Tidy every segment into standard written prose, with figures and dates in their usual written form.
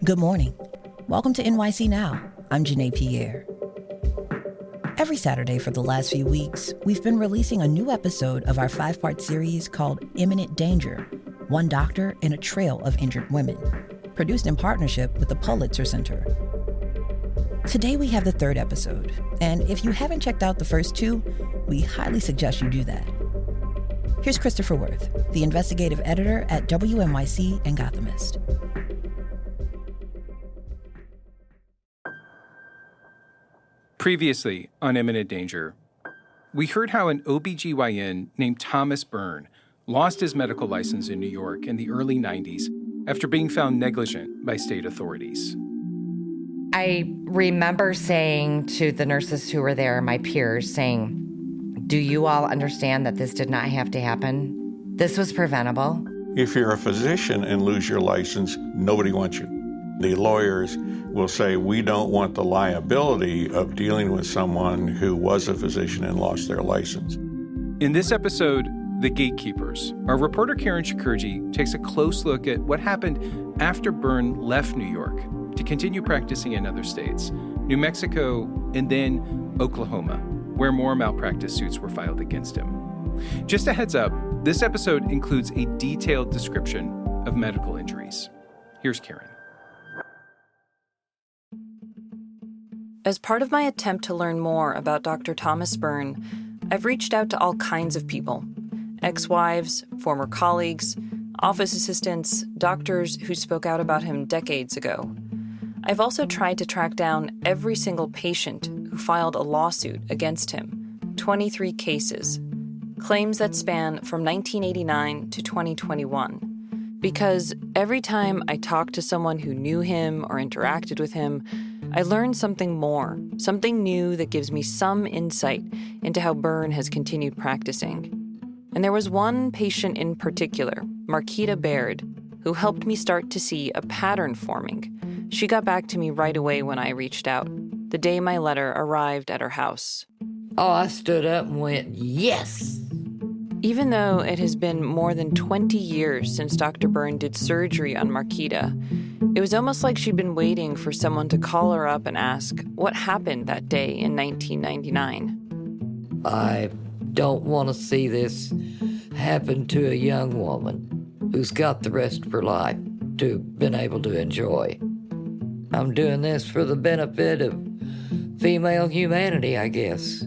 Good morning. Welcome to NYC Now. I'm Janae Pierre. Every Saturday for the last few weeks, we've been releasing a new episode of our 5-part series called Imminent Danger, One Doctor and a Trail of Injured Women, produced in partnership with the Pulitzer Center. Today we have the 3rd episode, and if you haven't checked out the first 2, we highly suggest you do that. Here's Christopher Worth, the investigative editor at WNYC and Gothamist. Previously on Imminent Danger, we heard how an OBGYN named Thomas Byrne lost his medical license in New York in the early 90s after being found negligent by state authorities. I remember saying to the nurses who were there, my peers, saying, do you all understand that this did not have to happen? This was preventable. If you're a physician and lose your license, nobody wants you. The lawyers will say, we don't want the liability of dealing with someone who was a physician and lost their license. In this episode, The Gatekeepers, our reporter Karen Shakurji takes a close look at what happened after Byrne left New York to continue practicing in other states, New Mexico, and then Oklahoma, where more malpractice suits were filed against him. Just a heads up, this episode includes a detailed description of medical injuries. Here's Karen. As part of my attempt to learn more about Dr. Thomas Byrne, I've reached out to all kinds of people: ex-wives, former colleagues, office assistants, doctors who spoke out about him decades ago. I've also tried to track down every single patient who filed a lawsuit against him, 23 cases, claims that span from 1989 to 2021. Because every time I talked to someone who knew him or interacted with him, I learned something more, something new that gives me some insight into how Byrne has continued practicing. And there was one patient in particular, Marquita Baird, who helped me start to see a pattern forming. She got back to me right away when I reached out, the day my letter arrived at her house. Oh, I stood up and went, yes! Even though it has been more than 20 years since Dr. Byrne did surgery on Marquita, it was almost like she'd been waiting for someone to call her up and ask what happened that day in 1999. I don't want to see this happen to a young woman who's got the rest of her life to have been able to enjoy. I'm doing this for the benefit of female humanity, I guess.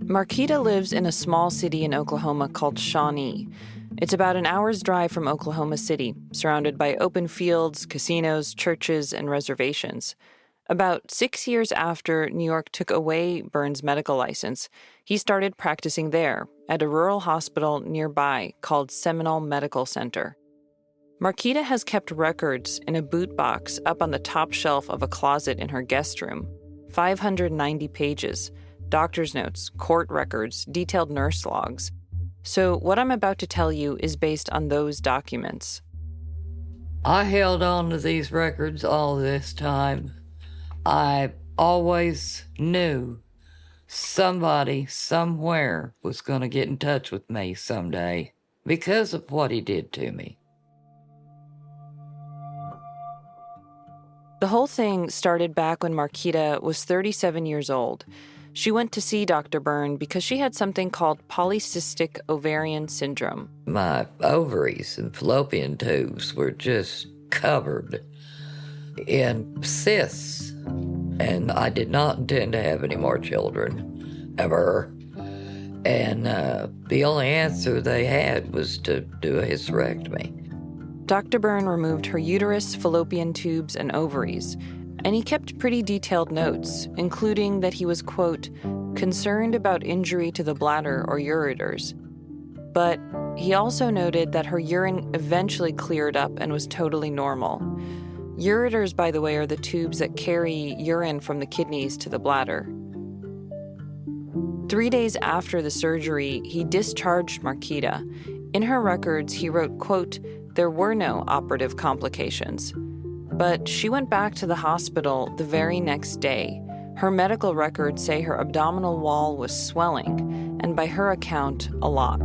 Marquita lives in a small city in Oklahoma called Shawnee. It's about an hour's drive from Oklahoma City, surrounded by open fields, casinos, churches, and reservations. About 6 years after New York took away Byrne's medical license, he started practicing there at a rural hospital nearby called Seminole Medical Center. Marquita has kept records in a boot box up on the top shelf of a closet in her guest room, 590 pages. Doctor's notes, court records, detailed nurse logs. So what I'm about to tell you is based on those documents. I held on to these records all this time. I always knew somebody somewhere was going to get in touch with me someday because of what he did to me. The whole thing started back when Marquita was 37 years old. She went to see Dr. Byrne because she had something called polycystic ovarian syndrome. My ovaries and fallopian tubes were just covered in cysts, and I did not intend to have any more children, ever. And the only answer they had was to do a hysterectomy. Dr. Byrne removed her uterus, fallopian tubes, and ovaries, and he kept pretty detailed notes, including that he was, quote, concerned about injury to the bladder or ureters. But he also noted that her urine eventually cleared up and was totally normal. Ureters, by the way, are the tubes that carry urine from the kidneys to the bladder. 3 days after the surgery, he discharged Marquita. In her records, he wrote, quote, there were no operative complications. But she went back to the hospital the very next day. Her medical records say her abdominal wall was swelling, and by her account, a lot.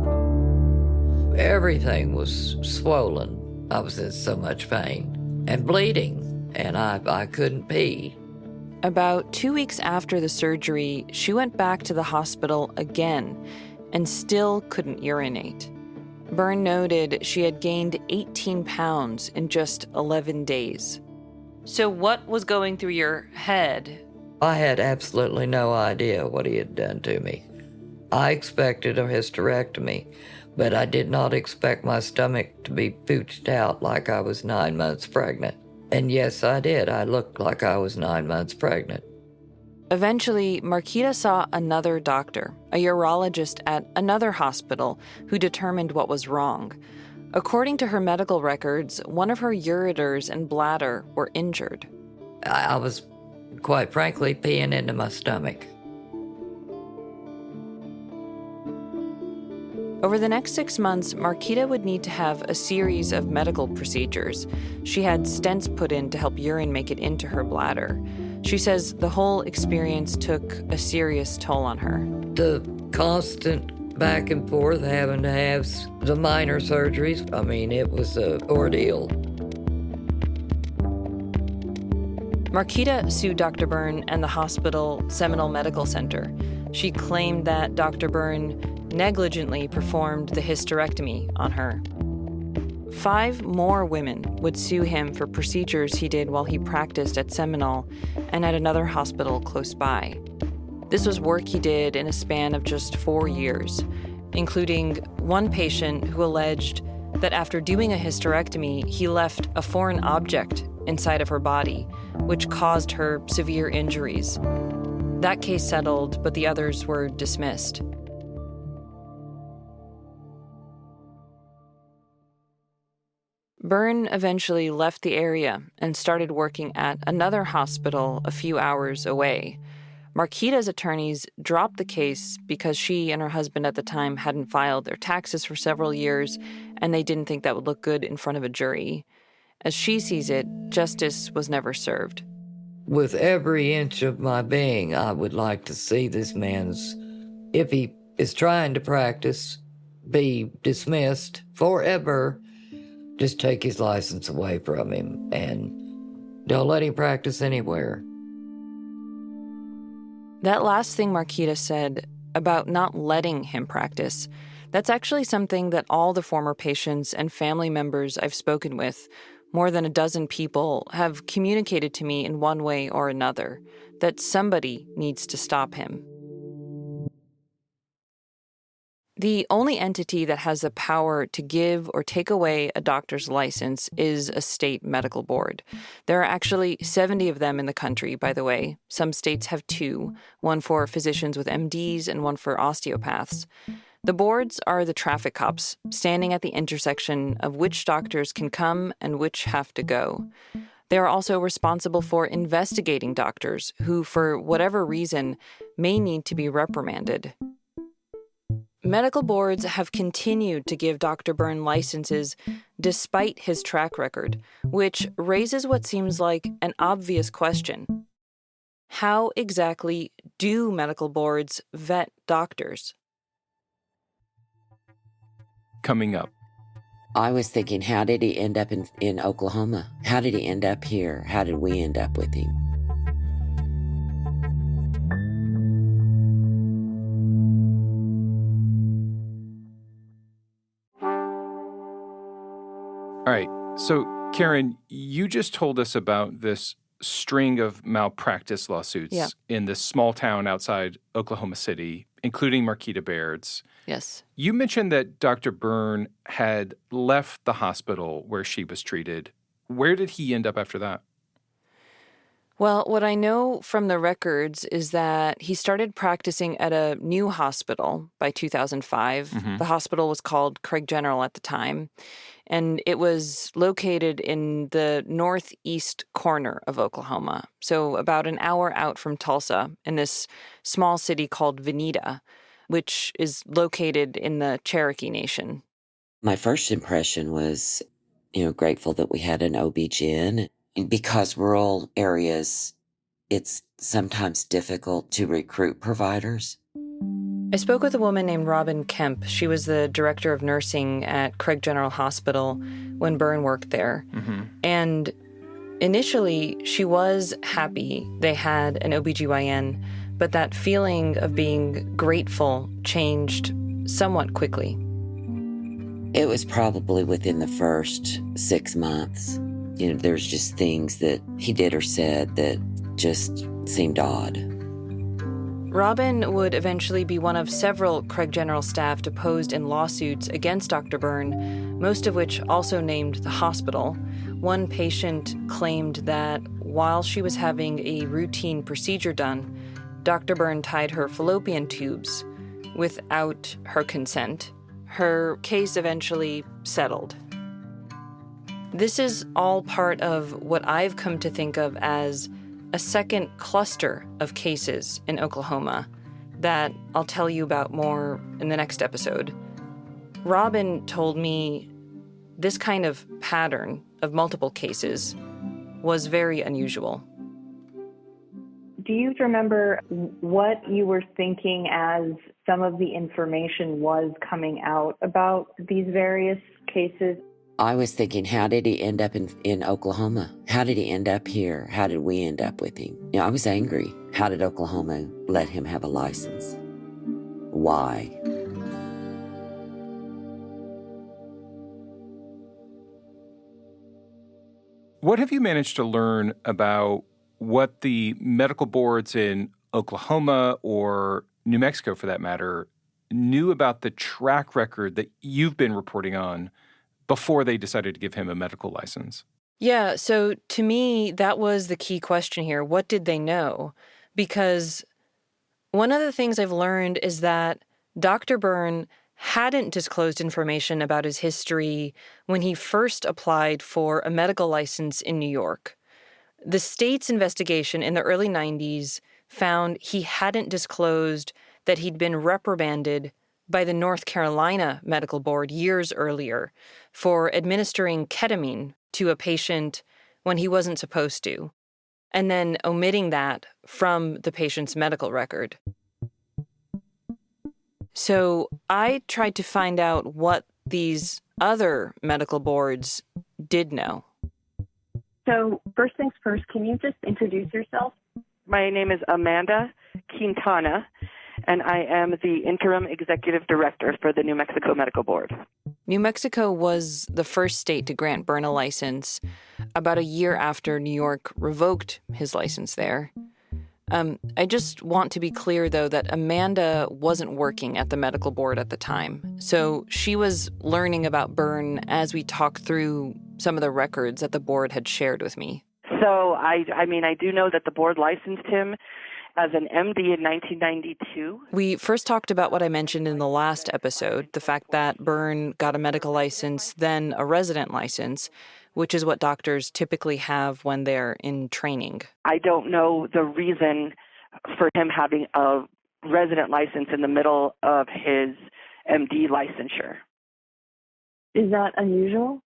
Everything was swollen. I was in so much pain and bleeding, and I couldn't pee. About 2 weeks after the surgery, she went back to the hospital again and still couldn't urinate. Byrne noted she had gained 18 pounds in just 11 days. So what was going through your head? I had absolutely no idea what he had done to me. I expected a hysterectomy, but I did not expect my stomach to be pooched out like I was 9 months pregnant. And yes, I did. I looked like I was 9 months pregnant. Eventually, Marquita saw another doctor, a urologist at another hospital, who determined what was wrong. According to her medical records, one of her ureters and bladder were injured. I was, quite frankly, peeing into my stomach. Over the next 6 months, Marquita would need to have a series of medical procedures. She had stents put in to help urine make it into her bladder. She says the whole experience took a serious toll on her. The constant back and forth, having to have the minor surgeries, I mean, it was an ordeal. Marquita sued Dr. Byrne and the hospital Seminole Medical Center. She claimed that Dr. Byrne negligently performed the hysterectomy on her. 5 more women would sue him for procedures he did while he practiced at Seminole and at another hospital close by. This was work he did in a span of just 4 years, including one patient who alleged that after doing a hysterectomy, he left a foreign object inside of her body, which caused her severe injuries. That case settled, but the others were dismissed. Byrne eventually left the area and started working at another hospital a few hours away. Marquita's attorneys dropped the case because she and her husband at the time hadn't filed their taxes for several years, and they didn't think that would look good in front of a jury. As she sees it, justice was never served. With every inch of my being, I would like to see this man's, if he is trying to practice, be dismissed forever. Just take his license away from him and don't let him practice anywhere. That last thing Marquita said about not letting him practice, that's actually something that all the former patients and family members I've spoken with, more than a dozen people, have communicated to me in one way or another, that somebody needs to stop him. The only entity that has the power to give or take away a doctor's license is a state medical board. There are actually 70 of them in the country, by the way. Some states have 2, one for physicians with MDs and one for osteopaths. The boards are the traffic cops standing at the intersection of which doctors can come and which have to go. They are also responsible for investigating doctors who, for whatever reason, may need to be reprimanded. Medical boards have continued to give Dr. Byrne licenses despite his track record, which raises what seems like an obvious question. How exactly do medical boards vet doctors? Coming up. I was thinking, how did he end up in Oklahoma? How did he end up here? How did we end up with him? All right. So, Karen, you just told us about this string of malpractice lawsuits in this small town outside Oklahoma City, including Marquita Baird's. Yes. You mentioned that Dr. Byrne had left the hospital where she was treated. Where did he end up after that? Well, what I know from the records is that he started practicing at a new hospital by 2005. Mm-hmm. The hospital was called Craig General at the time, and it was located in the northeast corner of Oklahoma, so about an hour out from Tulsa, in this small city called Veneta, which is located in the Cherokee Nation. My first impression was, grateful that we had an OB-GYN. Because rural areas, it's sometimes difficult to recruit providers. I spoke with a woman named Robin Kemp. She was the director of nursing at Craig General Hospital when Byrne worked there. And initially, she was happy they had an OBGYN, but that feeling of being grateful changed somewhat quickly. It was probably within the first 6 months. There's just things that he did or said that just seemed odd. Robin would eventually be one of several Craig General staff deposed in lawsuits against Dr. Byrne, most of which also named the hospital. One patient claimed that while she was having a routine procedure done, Dr. Byrne tied her fallopian tubes without her consent. Her case eventually settled. This is all part of what I've come to think of as a second cluster of cases in Oklahoma that I'll tell you about more in the next episode. Robin told me this kind of pattern of multiple cases was very unusual. Do you remember what you were thinking as some of the information was coming out about these various cases? I was thinking, how did he end up in Oklahoma? How did he end up here? How did we end up with him? I was angry. How did Oklahoma let him have a license? Why? What have you managed to learn about what the medical boards in Oklahoma or New Mexico, for that matter, knew about the track record that you've been reporting on before they decided to give him a medical license? Yeah, so to me, that was the key question here. What did they know? Because one of the things I've learned is that Dr. Byrne hadn't disclosed information about his history when he first applied for a medical license in New York. The state's investigation in the early 90s found he hadn't disclosed that he'd been reprimanded by the North Carolina Medical Board years earlier for administering ketamine to a patient when he wasn't supposed to, and then omitting that from the patient's medical record. So I tried to find out what these other medical boards did know. So first things first, can you just introduce yourself? My name is Amanda Quintana, and I am the interim executive director for the New Mexico Medical Board. New Mexico was the first state to grant Byrne a license about a year after New York revoked his license there. I just want to be clear, though, that Amanda wasn't working at the medical board at the time. So she was learning about Byrne as we talked through some of the records that the board had shared with me. So, I do know that the board licensed him as an MD in 1992. We first talked about what I mentioned in the last episode, the fact that Byrne got a medical license, then a resident license, which is what doctors typically have when they're in training. I don't know the reason for him having a resident license in the middle of his MD licensure. Is that unusual?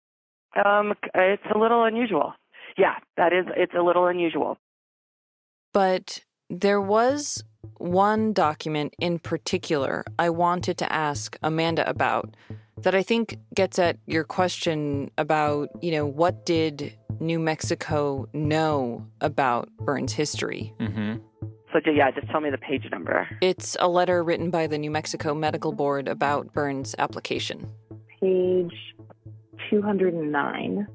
It's a little unusual. Yeah, it's a little unusual. But there was one document in particular I wanted to ask Amanda about that I think gets at your question about, what did New Mexico know about Byrne's history? Mm-hmm. So, yeah, just tell me the page number. It's a letter written by the New Mexico Medical Board about Byrne's application. Page 209.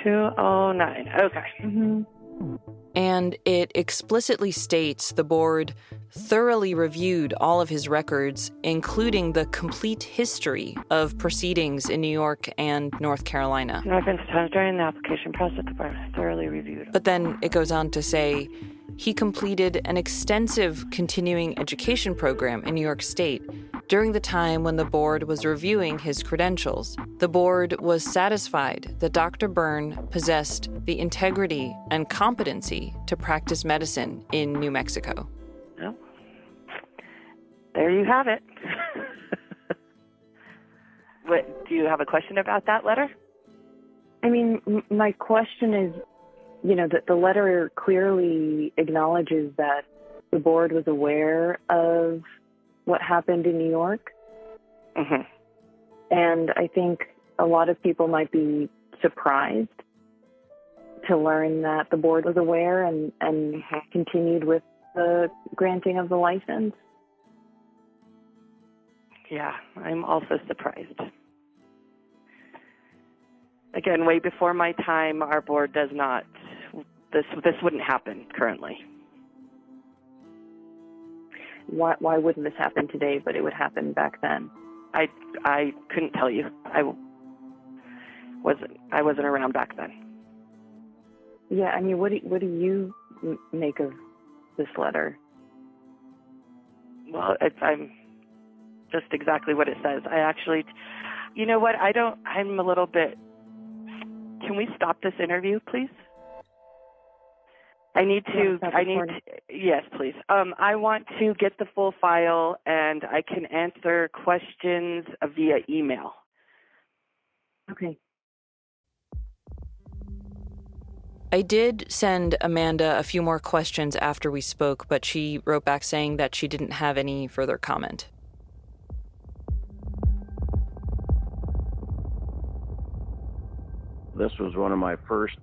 209, okay. Mm-hmm. And it explicitly states the board thoroughly reviewed all of his records, including the complete history of proceedings in New York and North Carolina. During the application process, the board thoroughly reviewed. But then it goes on to say he completed an extensive continuing education program in New York State during the time when the board was reviewing his credentials. The board was satisfied that Dr. Byrne possessed the integrity and competency to practice medicine in New Mexico. Well, there you have it. Do you have a question about that letter? I mean, my question is, that the letter clearly acknowledges that the board was aware of what happened in New York. Mm-hmm. And I think a lot of people might be surprised to learn that the board was aware and continued with the granting of the license. Yeah, I'm also surprised. Again, way before my time, our board does not, this wouldn't happen currently. Why wouldn't this happen today, but it would happen back then? I couldn't tell you. I wasn't around back then. Yeah, I mean, what do you make of this letter? Well, I'm just exactly what it says. I actually, you know what? I'm a little bit. Can we stop this interview, please? Yes, please. I want to get the full file, and I can answer questions via email. Okay. I did send Amanda a few more questions after we spoke, but she wrote back saying that she didn't have any further comment. This was one of my first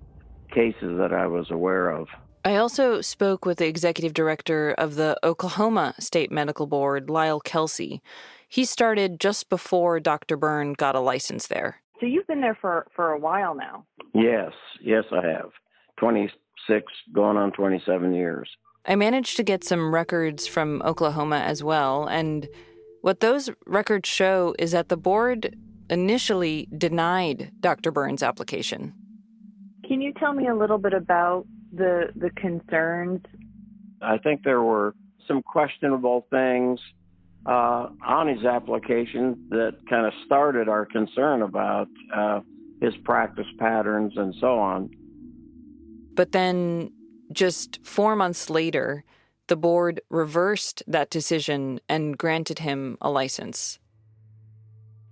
cases that I was aware of. I also spoke with the executive director of the Oklahoma State Medical Board, Lyle Kelsey. He started just before Dr. Byrne got a license there. So you've been there for a while now. Yes, I have. 26, going on 27 years. I managed to get some records from Oklahoma as well, and what those records show is that the board initially denied Dr. Byrne's application. Can you tell me a little bit about the concerns? I think there were some questionable things on his application that kind of started our concern about his practice patterns and so on. But then just 4 months later, the board reversed that decision and granted him a license.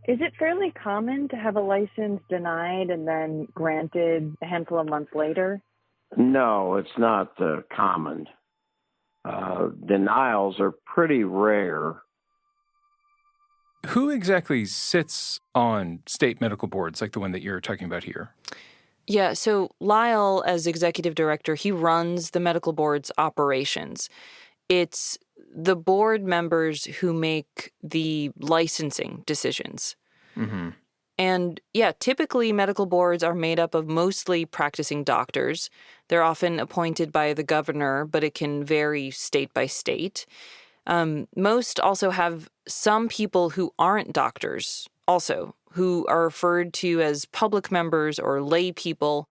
Is it fairly common to have a license denied and then granted a handful of months later? No, it's not common. Denials are pretty rare. Who exactly sits on state medical boards like the one that you're talking about here? Yeah, so Lyle, as executive director, he runs the medical board's operations. It's the board members who make the licensing decisions. Mm-hmm. And yeah, typically medical boards are made up of mostly practicing doctors. They're often appointed by the governor, but it can vary state by state. Most also have some people who aren't doctors also, who are referred to as public members or lay people.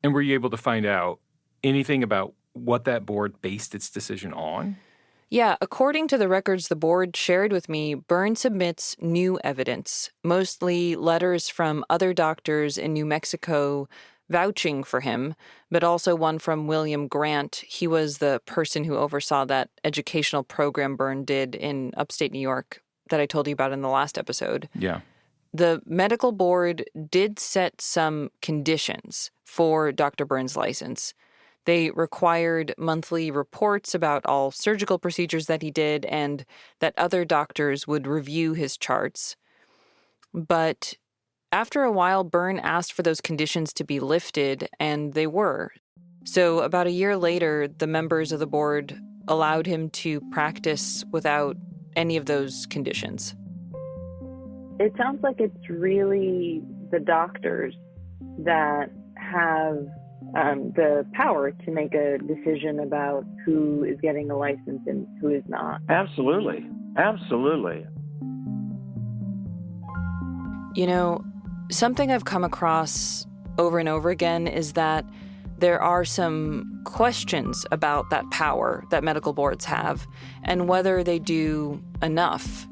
And were you able to find out anything about what that board based its decision on? Yeah, according to the records the board shared with me, Byrne submits new evidence, mostly letters from other doctors in New Mexico vouching for him, but also one from William Grant. He was the person who oversaw that educational program Byrne did in upstate New York that I told you about in the last episode. Yeah. The medical board did set some conditions for Dr. Byrne's license. They required monthly reports about all surgical procedures that he did and that other doctors would review his charts. But after a while, Byrne asked for those conditions to be lifted, and they were. So about a year later, the members of the board allowed him to practice without any of those conditions. It sounds like it's really the doctors that have the power to make a decision about who is getting a license and who is not. Absolutely. You know, something I've come across over and over again is that there are some questions about that power that medical boards have and whether they do enough.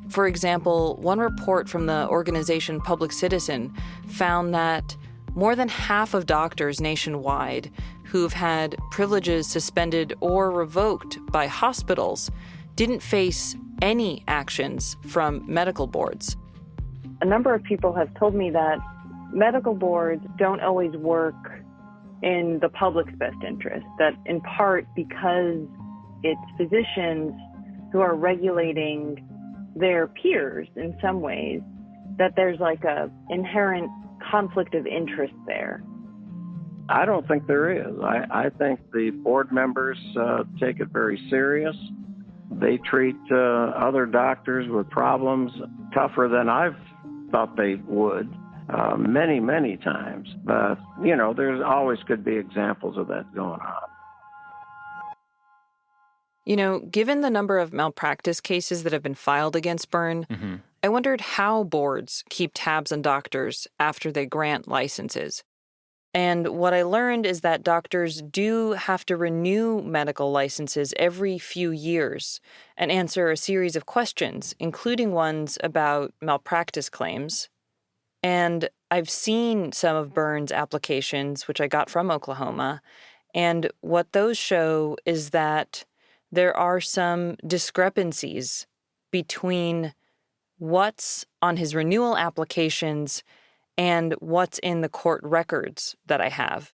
For example, one report from the organization Public Citizen found that more than half of doctors nationwide who've had privileges suspended or revoked by hospitals didn't face any actions from medical boards. A number of people have told me that medical boards don't always work in the public's best interest, that in part because it's physicians who are regulating their peers in some ways, that there's like a inherent conflict of interest there. I don't think there is. I think the board members take it very serious. They treat other doctors with problems tougher than I've thought they would many, many times. But, you know, there's always could be examples of that going on. You know, given the number of malpractice cases that have been filed against Byrne, I wondered how boards keep tabs on doctors after they grant licenses. And what I learned is that doctors do have to renew medical licenses every few years and answer a series of questions, including ones about malpractice claims. And I've seen some of Byrne's applications, which I got from Oklahoma, and what those show is that there are some discrepancies between what's on his renewal applications and what's in the court records that I have.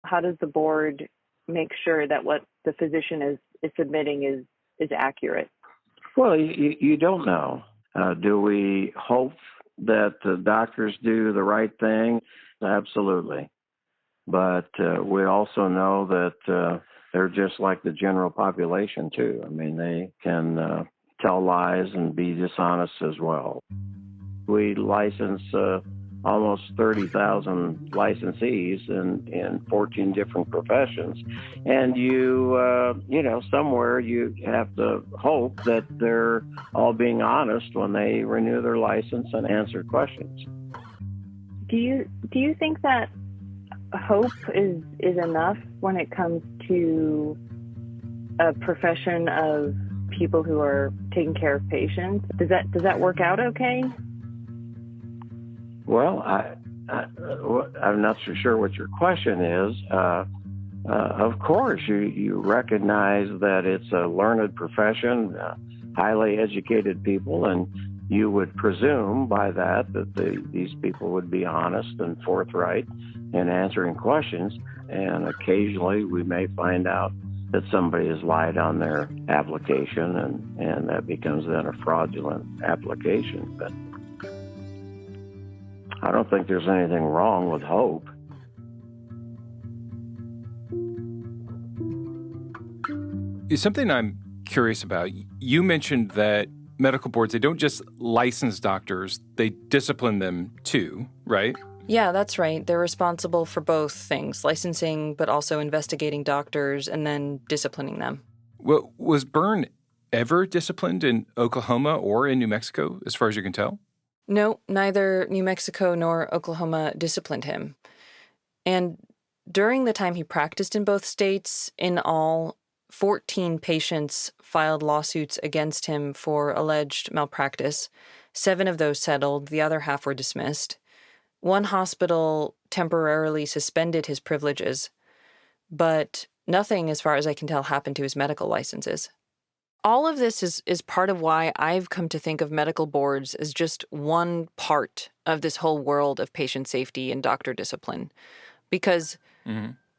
How does the board make sure that what the physician is submitting is accurate? Well, you don't know. Do we hope that the doctors do the right thing? Absolutely. But we also know that they're just like the general population, too. I mean, they can tell lies and be dishonest as well. We license almost 30,000 licensees in 14 different professions. And you know, somewhere you have to hope that they're all being honest when they renew their license and answer questions. Do you think that hope is enough when it comes to a profession of people who are taking care of patients? Does that work out okay? Well, I'm not so sure what your question is. Of course, you recognize that it's a learned profession, highly educated people, and you would presume by that these people would be honest and forthright in answering questions. And occasionally we may find out that somebody has lied on their application, and that becomes then a fraudulent application. But I don't think there's anything wrong with hope. It's something I'm curious about. You mentioned that medical boards, they don't just license doctors, they discipline them too, right? Yeah, that's right. They're responsible for both things, licensing, but also investigating doctors and then disciplining them. Well, was Byrne ever disciplined in Oklahoma or in New Mexico, as far as you can tell? No, neither New Mexico nor Oklahoma disciplined him. And during the time he practiced in both states, in all, 14 patients filed lawsuits against him for alleged malpractice. 7 of those settled, the other half were dismissed. One hospital temporarily suspended his privileges, but nothing, as far as I can tell, happened to his medical licenses. All of this is part of why I've come to think of medical boards as just one part of this whole world of patient safety and doctor discipline. Because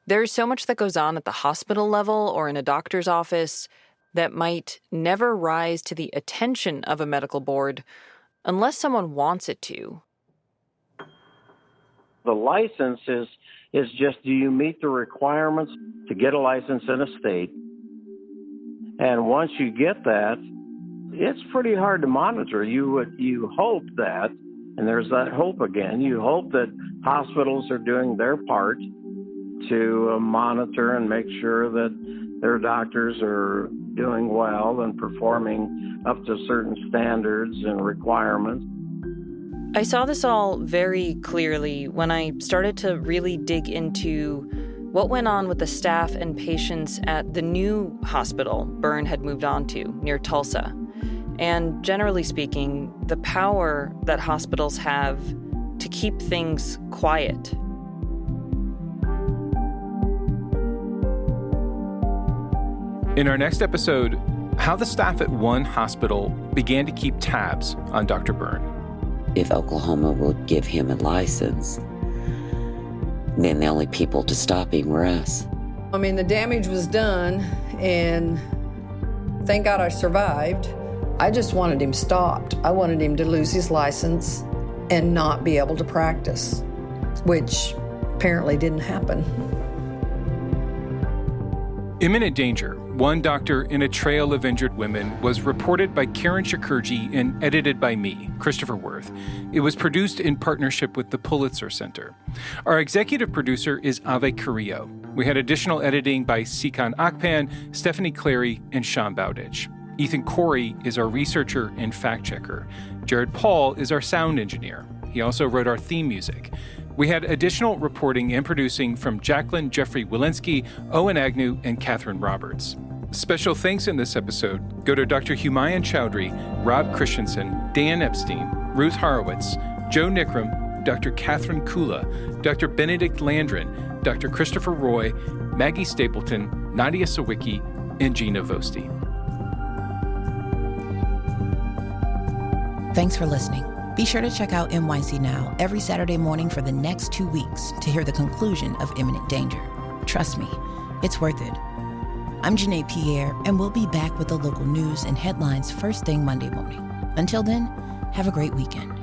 there's so much that goes on at the hospital level or in a doctor's office that might never rise to the attention of a medical board unless someone wants it to. The license is just, do you meet the requirements to get a license in a state? And once you get that, it's pretty hard to monitor. You hope that, and there's that hope again, you hope that hospitals are doing their part to monitor and make sure that their doctors are doing well and performing up to certain standards and requirements. I saw this all very clearly when I started to really dig into what went on with the staff and patients at the new hospital Byrne had moved on to near Tulsa. And generally speaking, the power that hospitals have to keep things quiet. In our next episode, how the staff at one hospital began to keep tabs on Dr. Byrne. If Oklahoma would give him a license, then the only people to stop him were us. I mean, the damage was done, and thank God I survived. I just wanted him stopped. I wanted him to lose his license and not be able to practice, which apparently didn't happen. Imminent Danger, One Doctor in a Trail of Injured Women, was reported by Karen Shakurji and edited by me, Christopher Worth. It was produced in partnership with the Pulitzer Center. Our executive producer is Ave Carrillo. We had additional editing by Sikan Akpan, Stephanie Clary, and Sean Bowditch. Ethan Corey is our researcher and fact-checker. Jared Paul is our sound engineer. He also wrote our theme music. We had additional reporting and producing from Jacqueline Jeffrey Walensky, Owen Agnew, and Catherine Roberts. Special thanks in this episode go to Dr. Humayun Chowdhury, Rob Christensen, Dan Epstein, Ruth Horowitz, Joe Nickram, Dr. Catherine Kula, Dr. Benedict Landron, Dr. Christopher Roy, Maggie Stapleton, Nadia Sawicki, and Gina Vosti. Thanks for listening. Be sure to check out NYC Now every Saturday morning for the next 2 weeks to hear the conclusion of Imminent Danger. Trust me, it's worth it. I'm Janae Pierre, and we'll be back with the local news and headlines first thing Monday morning. Until then, have a great weekend.